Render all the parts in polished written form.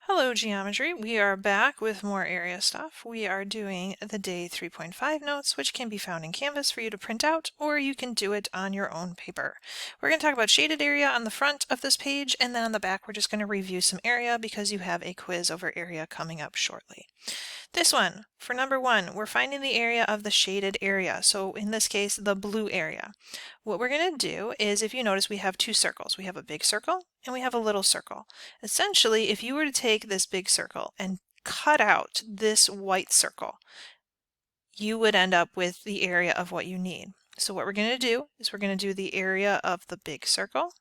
Hello Geometry, we are back with more area stuff. We are doing the day 3.5 notes, which can be found in Canvas for you to print out, or you can do it on your own paper. We're going to talk about shaded area on the front of this page, and then on the back we're just going to review some area because you have a quiz over area coming up shortly. This one, for number 1, we're finding the area of the shaded area, so in this case the blue area. What we're going to do is, if you notice, we have two circles. We have a big circle and we have a little circle. Essentially, if you were to take this big circle and cut out this white circle, you would end up with the area of what you need. So what we're going to do is we're going to do the area of the big circle.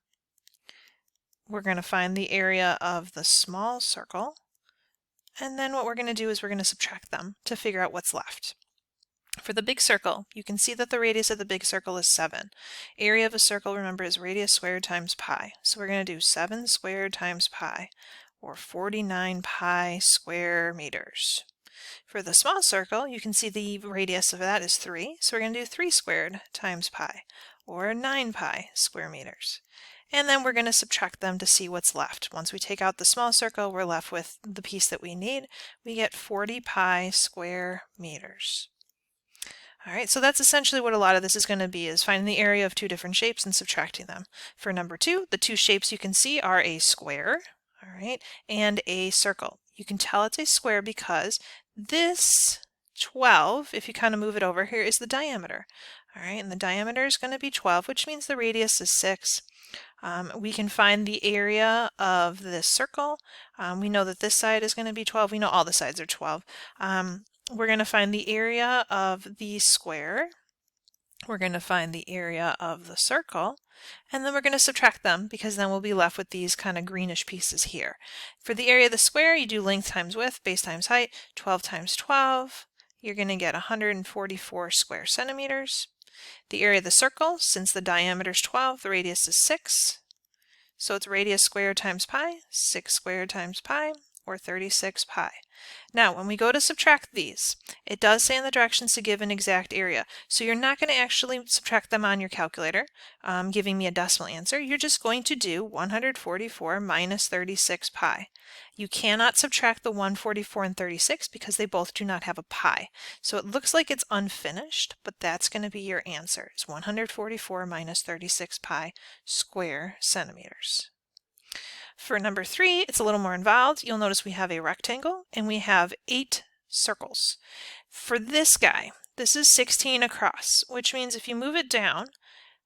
We're going to find the area of the small circle. And then what we're going to do is we're going to subtract them to figure out what's left. For the big circle, you can see that the radius of the big circle is 7. Area of a circle, remember, is radius squared times pi. So we're going to do 7 squared times pi, or 49 pi square meters. For the small circle, you can see the radius of that is 3. So we're going to do 3 squared times pi, or 9 pi square meters. And then we're going to subtract them to see what's left. Once we take out the small circle, we're left with the piece that we need. We get 40 pi square meters. All right, so that's essentially what a lot of this is going to be, is finding the area of two different shapes and subtracting them. For number 2, the two shapes you can see are a square, all right, and a circle. You can tell it's a square because this 12, if you kind of move it over here, is the diameter. All right, and the diameter is going to be 12, which means the radius is 6. We can find the area of this circle. We know that this side is going to be 12. We know all the sides are 12. We're going to find the area of the square. We're going to find the area of the circle. And then we're going to subtract them because then we'll be left with these kind of greenish pieces here. For the area of the square, you do length times width, base times height, 12 times 12. You're going to get 144 square centimeters. The area of the circle, since the diameter is 12, the radius is 6. So it's radius squared times pi, 6 squared times pi, or 36 pi. Now, when we go to subtract these, it does say in the directions to give an exact area. So you're not going to actually subtract them on your calculator, giving me a decimal answer. You're just going to do 144 minus 36 pi. You cannot subtract the 144 and 36 because they both do not have a pi. So it looks like it's unfinished, but that's going to be your answer. It's 144 minus 36 pi square centimeters. For number 3, it's a little more involved. You'll notice we have a rectangle and we have 8 circles. For this guy, this is 16 across, which means if you move it down,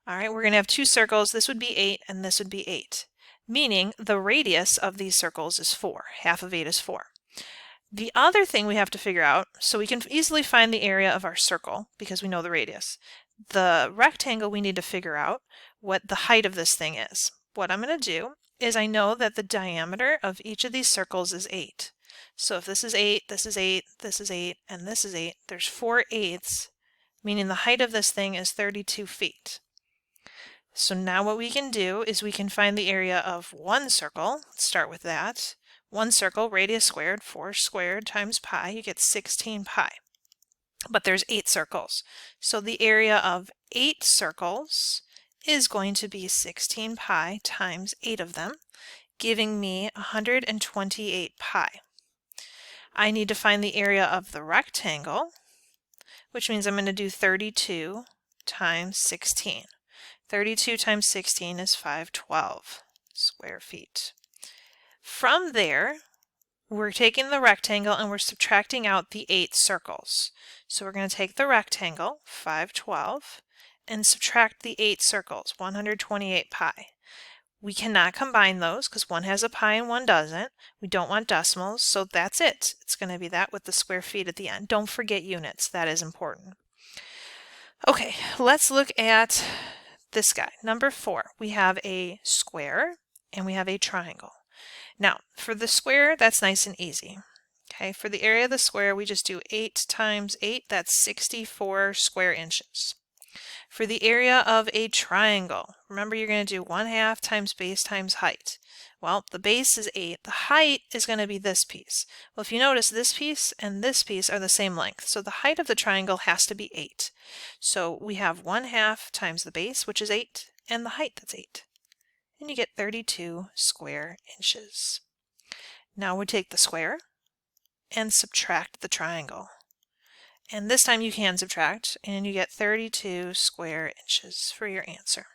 all right, we're going to have 2 circles. This would be 8 and this would be 8, meaning the radius of these circles is 4. Half of 8 is 4. The other thing we have to figure out, so we can easily find the area of our circle because we know the radius. The rectangle, we need to figure out what the height of this thing is. What I'm going to do is I know that the diameter of each of these circles is 8. So if this is 8, this is 8, this is 8, and this is 8, there's 4 eighths, meaning the height of this thing is 32 feet. So now what we can do is we can find the area of one circle. Let's start with that. One circle, radius squared, 4 squared times pi, you get 16 pi. But there's 8 circles. So the area of 8 circles is going to be 16 pi times 8 of them, giving me 128 pi. I need to find the area of the rectangle, which means I'm going to do 32 times 16. 32 times 16 is 512 square feet. From there, we're taking the rectangle and we're subtracting out the 8 circles. So we're going to take the rectangle, 512, and subtract the 8 circles, 128 pi. We cannot combine those because one has a pi and one doesn't. We don't want decimals, so that's it. It's going to be that with the square feet at the end. Don't forget units. That is important. Okay, let's look at this guy. Number 4, we have a square and we have a triangle. Now, for the square, that's nice and easy. Okay, for the area of the square, we just do 8 times 8. That's 64 square inches. For the area of a triangle, remember you're going to do 1/2 times base times height. Well, the base is 8. The height is going to be this piece. Well, if you notice, this piece and this piece are the same length. So the height of the triangle has to be 8. So we have 1/2 times the base, which is 8, and the height, that's 8. And you get 32 square inches. Now we take the square and subtract the triangle. And this time you can subtract, and you get 32 square inches for your answer.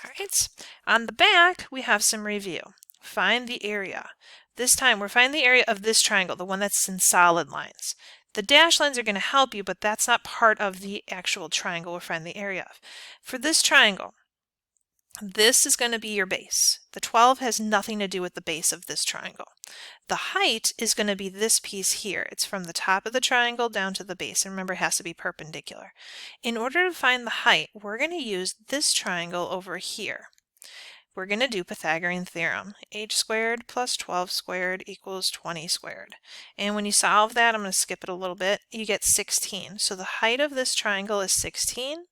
All right, on the back, we have some review. Find the area. This time, we're finding the area of this triangle, the one that's in solid lines. The dashed lines are going to help you, but that's not part of the actual triangle we're finding the area of. For this triangle, this is going to be your base. The 12 has nothing to do with the base of this triangle. The height is going to be this piece here. It's from the top of the triangle down to the base. And remember, it has to be perpendicular. In order to find the height, we're going to use this triangle over here. We're going to do Pythagorean Theorem. H squared plus 12 squared equals 20 squared. And when you solve that, I'm going to skip it a little bit, you get 16. So the height of this triangle is 16.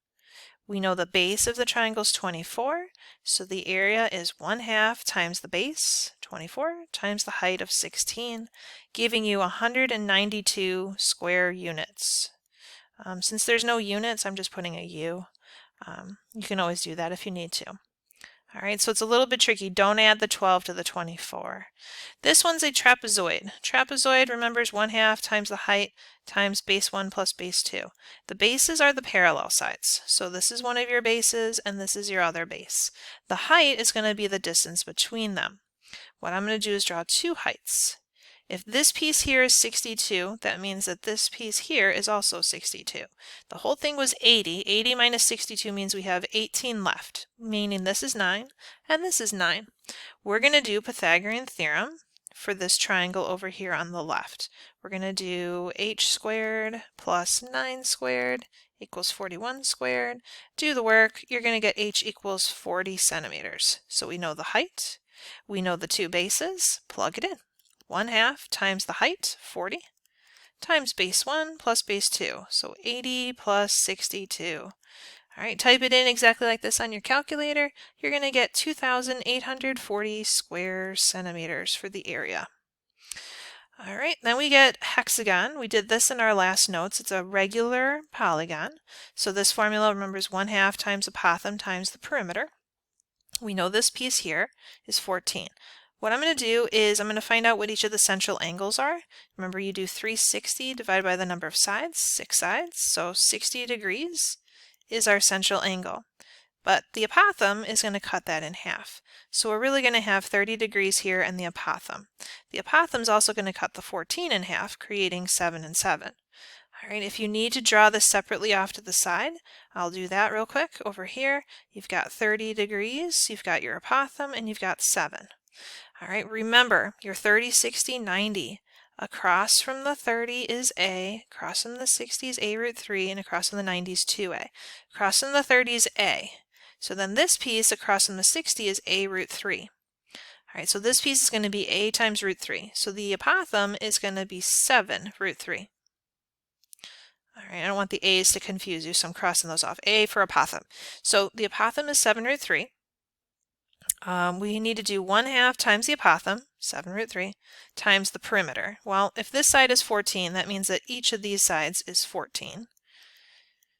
We know the base of the triangle is 24, so the area is 1/2 times the base, 24, times the height of 16, giving you 192 square units. Since there's no units, I'm just putting a U. You can always do that if you need to. All right, so it's a little bit tricky. Don't add the 12 to the 24. This one's a trapezoid. Trapezoid, remember, is 1/2 times the height times base 1 plus base 2. The bases are the parallel sides. So this is one of your bases, and this is your other base. The height is going to be the distance between them. What I'm going to do is draw two heights. If this piece here is 62, that means that this piece here is also 62. The whole thing was 80. 80 minus 62 means we have 18 left, meaning this is 9 and this is 9. We're going to do Pythagorean Theorem for this triangle over here on the left. We're going to do h squared plus 9 squared equals 41 squared. Do the work. You're going to get h equals 40 centimeters. So we know the height. We know the two bases. Plug it in. 1/2 times the height, 40, times base 1 plus base 2, so 80 plus 62. All right, type it in exactly like this on your calculator. You're going to get 2,840 square centimeters for the area. All right, then we get hexagon. We did this in our last notes. It's a regular polygon. So this formula, remember, is 1/2 times apothem times the perimeter. We know this piece here is 14. What I'm going to do is I'm going to find out what each of the central angles are. Remember, you do 360 divided by the number of sides, 6 sides, so 60 degrees is our central angle. But the apothem is going to cut that in half. So we're really going to have 30 degrees here and the apothem. The apothem is also going to cut the 14 in half, creating 7 and 7. All right, if you need to draw this separately off to the side, I'll do that real quick. Over here, you've got 30 degrees, you've got your apothem, and you've got 7. All right, remember your 30, 60, 90. Across from the 30 is A, across from the 60 is A root 3, and across from the 90 is 2A. Across from the 30 is A. So then this piece across from the 60 is A root 3. All right, so this piece is going to be A times root 3. So the apothem is going to be 7 root 3. All right, I don't want the A's to confuse you, so I'm crossing those off. A for apothem. So the apothem is 7 root 3. We need to do 1/2 times the apothem, 7 root 3, times the perimeter. Well, if this side is 14, that means that each of these sides is 14.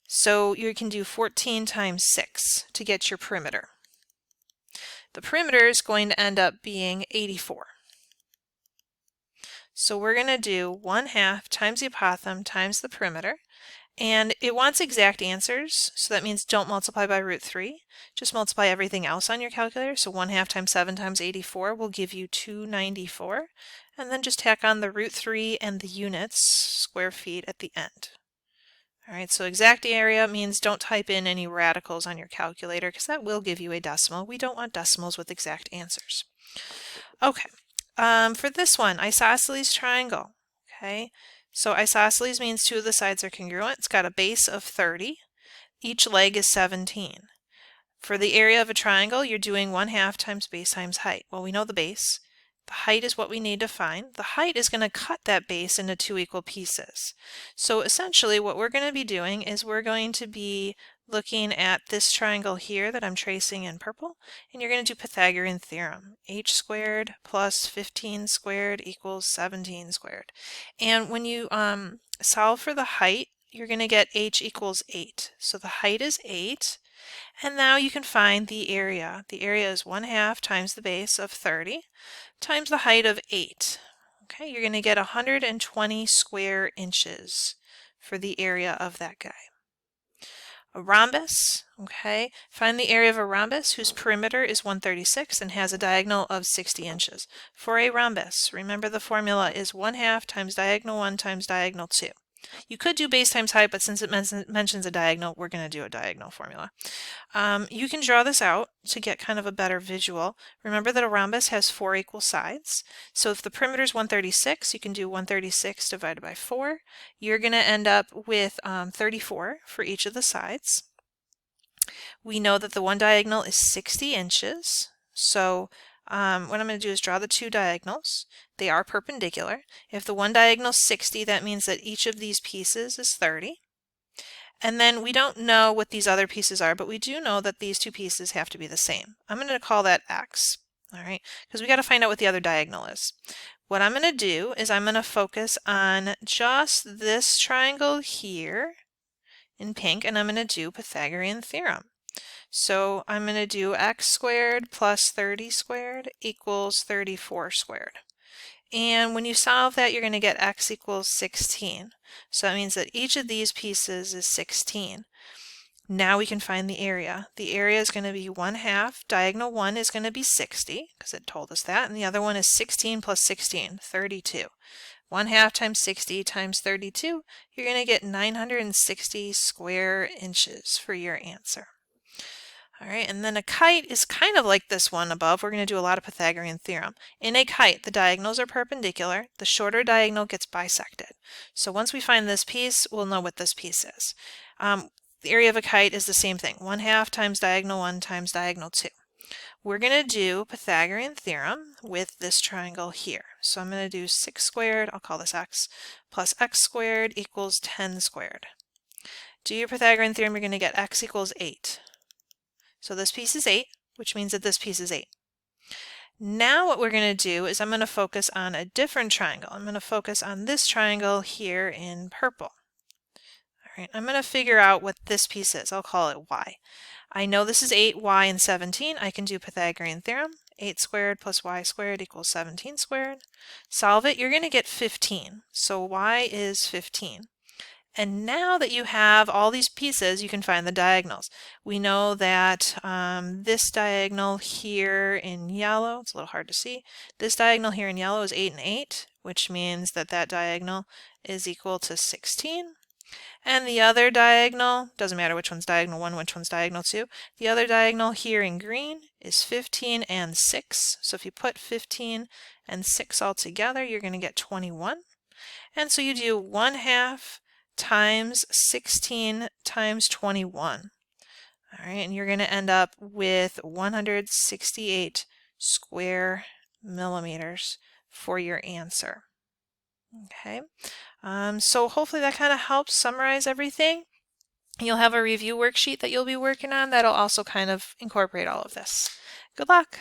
So you can do 14 times 6 to get your perimeter. The perimeter is going to end up being 84. So we're going to do 1/2 times the apothem times the perimeter. And it wants exact answers, so that means don't multiply by root 3. Just multiply everything else on your calculator. So 1/2 times 7 times 84 will give you 294. And then just tack on the root 3 and the units, square feet, at the end. All right, so exact area means don't type in any radicals on your calculator because that will give you a decimal. We don't want decimals with exact answers. Okay, for this one, isosceles triangle. Okay. So isosceles means two of the sides are congruent. It's got a base of 30. Each leg is 17. For the area of a triangle, you're doing 1/2 times base times height. Well, we know the base. The height is what we need to find. The height is going to cut that base into two equal pieces. So essentially what we're going to be doing is we're going to be looking at this triangle here that I'm tracing in purple, and you're going to do Pythagorean Theorem. H squared plus 15 squared equals 17 squared. And when you solve for the height, you're going to get h equals 8. So the height is 8. And now you can find the area. The area is 1/2 times the base of 30 times the height of 8. Okay, you're going to get 120 square inches for the area of that guy. A rhombus, okay, find the area of a rhombus whose perimeter is 136 and has a diagonal of 60 inches. For a rhombus, remember the formula is 1/2 times diagonal 1 times diagonal 2. You could do base times height, but since it mentions a diagonal, we're going to do a diagonal formula. You can draw this out to get kind of a better visual. Remember that a rhombus has 4 equal sides. So if the perimeter is 136, you can do 136 divided by 4. You're going to end up with 34 for each of the sides. We know that the one diagonal is 60 inches. So what I'm going to do is draw the two diagonals. They are perpendicular. If the one diagonal is 60, that means that each of these pieces is 30. And then we don't know what these other pieces are, but we do know that these two pieces have to be the same. I'm going to call that x, all right, because we got to find out what the other diagonal is. What I'm going to do is I'm going to focus on just this triangle here in pink, and I'm going to do Pythagorean Theorem. So I'm going to do x squared plus 30 squared equals 34 squared. And when you solve that, you're going to get x equals 16. So that means that each of these pieces is 16. Now we can find the area. The area is going to be 1/2. Diagonal 1 is going to be 60, because it told us that. And the other one is 16 plus 16, 32. 1/2 times 60 times 32, you're going to get 960 square inches for your answer. All right, and then a kite is kind of like this one above. We're going to do a lot of Pythagorean theorem. In a kite, the diagonals are perpendicular. The shorter diagonal gets bisected. So once we find this piece, we'll know what this piece is. The area of a kite is the same thing, 1/2 times diagonal 1 times diagonal 2. We're going to do Pythagorean theorem with this triangle here. So I'm going to do 6 squared, I'll call this x, plus x squared equals 10 squared. Do your Pythagorean theorem, you're going to get x equals 8. So this piece is 8, which means that this piece is 8. Now what we're going to do is I'm going to focus on a different triangle. I'm going to focus on this triangle here in purple. All right, I'm going to figure out what this piece is. I'll call it y. I know this is 8, y, and 17. I can do Pythagorean theorem. 8 squared plus y squared equals 17 squared. Solve it, you're going to get 15. So y is 15. And now that you have all these pieces, you can find the diagonals. We know that this diagonal here in yellow, it's a little hard to see, this diagonal here in yellow is 8 and 8, which means that that diagonal is equal to 16. And the other diagonal, doesn't matter which one's diagonal 1, which one's diagonal 2, the other diagonal here in green is 15 and 6. So if you put 15 and 6 all together, you're going to get 21. And so you do 1/2 times 16 times 21. All right, and you're going to end up with 168 square millimeters for your answer. Okay, so hopefully that kind of helps summarize everything. You'll have a review worksheet that you'll be working on that'll also kind of incorporate all of this. Good luck!